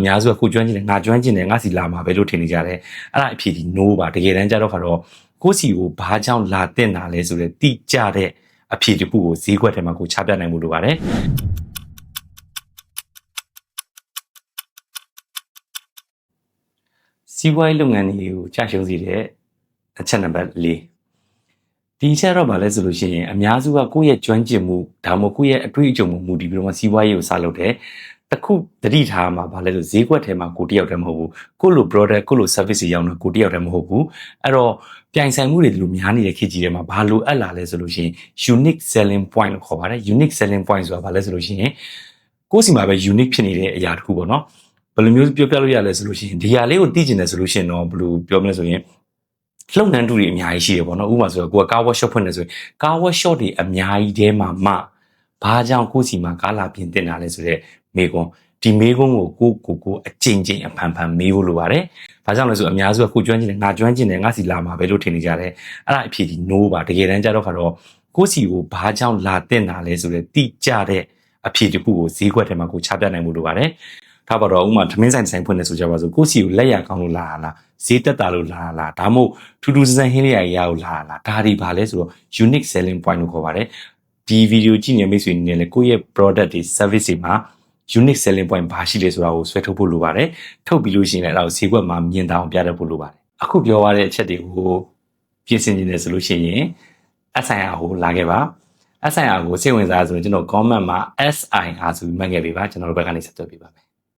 များစုကခုကျွမ်းကျင်တယ်ငါကျွမ်းကျင်တယ်ငါစီလာမှာပဲလို့ထင်နေကြတယ်အဲ့ဒါအဖြစ်ဒီ no ပါတကယ်တမ်းကျတော့ခါတော့ကိုစီကိုဘာကြောင့်လာတင်တာလဲဆိုတဲ့တိကျတဲ့အဖြစ်တစ်ခုကိုဈေးကွက်ထဲမှာကိုချပြနိုင်မှုလိုပါတယ်စီးပွားရေးလုပ်ငန်းတွေကိုကြာရှုံးစေတဲ့အချက်နံပါတ်4ဒီချက်တော့ဗာလဲဆိုလို့ရှိရင်အများစုကကိုယ့်ရဲ့ကျွမ်းကျင်မှုဒါမှမဟုတ်ကိုယ့်ရဲ့အတွေ့အကြုံမှုမူတည်ပြီးတော့စီးပွားရေးကိုစလုပ်တယ်တခုတတိထားမှာဗာလဲဆိုဈေးကွက်ထဲမှာကိုတယောက်တည်းမဟုတ်ဘူးကိုလို product ကိုလို service တွေရောက်နေကိုတယောက်တည်းမဟုတ်ဘူးအဲ့တော့ပြိုင်ဆိုင်မှုတွေဒီလိုများနေတဲ့ခေတ်ကြီးထဲမှာဘာလိုအပ်လာလဲဆိုလို့ရှိရင် unique selling point လို့ခေါ်ပါတယ် unique selling point ဆိုတာဗာလဲဆိုလို့ရှိရင်ကိုယ့်စီမှာပဲ unique ဖြစ်နေတဲ့အရာတစ်ခုပေါ့နော်ဘယ်လိုမျိုးပြောပြလို့ရလဲဆိုလို့ရှိရင်ဒီဟာလေးကိုသိကျင်တယ်ဆိုလို့ရှိရင်တော့ဘယ်လိုပြောမလဲဆိုရင်လုပ်ငန်းတူတွေအများကြီးရှိတယ်ပေါ့နော်ဥပမာဆိုတော့ကိုကကား workshop ဖွင့်နေဆိုရင်ကား workshop တွေအများကြီးထဲမှာဘာကြောင့်ကိုယ့်စီမှာကားလာပြင်တင်တာလဲဆိုတော့မေကွန်ဒီမေကွန်ကိုကိုအကျဉ်းအဖန်ဖန်မေးဖို့လိုပါတယ်။ဘာကြောင့်လဲဆိုအများစုကကိုကျွမ်းကျင်တယ်ငါကျွမ်းကျင်တယ်ငါစီလာမှာပဲလို့ထင်နေကြတယ်။အဲ့ဒါအဖြစ်ဒီ no ပါတကယ်တမ်းကျတော့ခါတော့ကိုစီကိုဘာကြောင့်လာတင်တာလဲဆိုတော့တိကျတဲ့အဖြစ်တစ်ခုကိုဈေးကွက်ထဲမှာကိုချပြနိုင်မှုလိုပါတယ်။ထားပါတော့ဥမာသမင်းဆိုင်ဖွင့်နေဆိုကြပါစို့ကိုစီကိုလက်ရကောင်းလို့လာလားဈေးတက်တာလို့လာလားဒါမှမဟုတ်ထူးထူးဆန်းဆန်းဟင်းလေးရကိုလာလားဒါဒီဘာလဲဆိုတော့ unique selling point လို့ခေါ်ပါတယ်ဒီဗီဒီယိုကြည့်နေမိတ်ဆွေနေလည်းကိုယ့်ရဲ့ product တွေ service တွေမှာ unique selling point ဘာရှိလဲဆိုတာကိုဆွဲထုတ်ဖို့လိုပါတယ်ထုတ်ပြီးလို့ရှိရင်လည်းအဲ့ဒါကိုဈေးကွက်မှာမြင်တောင်ပြတတ်ဖို့လိုပါတယ်အခုပြောရတဲ့အချက်တွေကိုပြင်ဆင်နေတယ်ဆိုလို့ရှိရင် SIR ကိုလာခဲ့ပါ SIR ကိုစိတ်ဝင်စားဆိုရင်ကျွန်တော် comment မှာ SIR ဆိုပြီးမှတ်ခဲ့ပေးပါကျွန်တော်တို့ဘက်ကနေဆက်သွယ်ပေးပါမယ်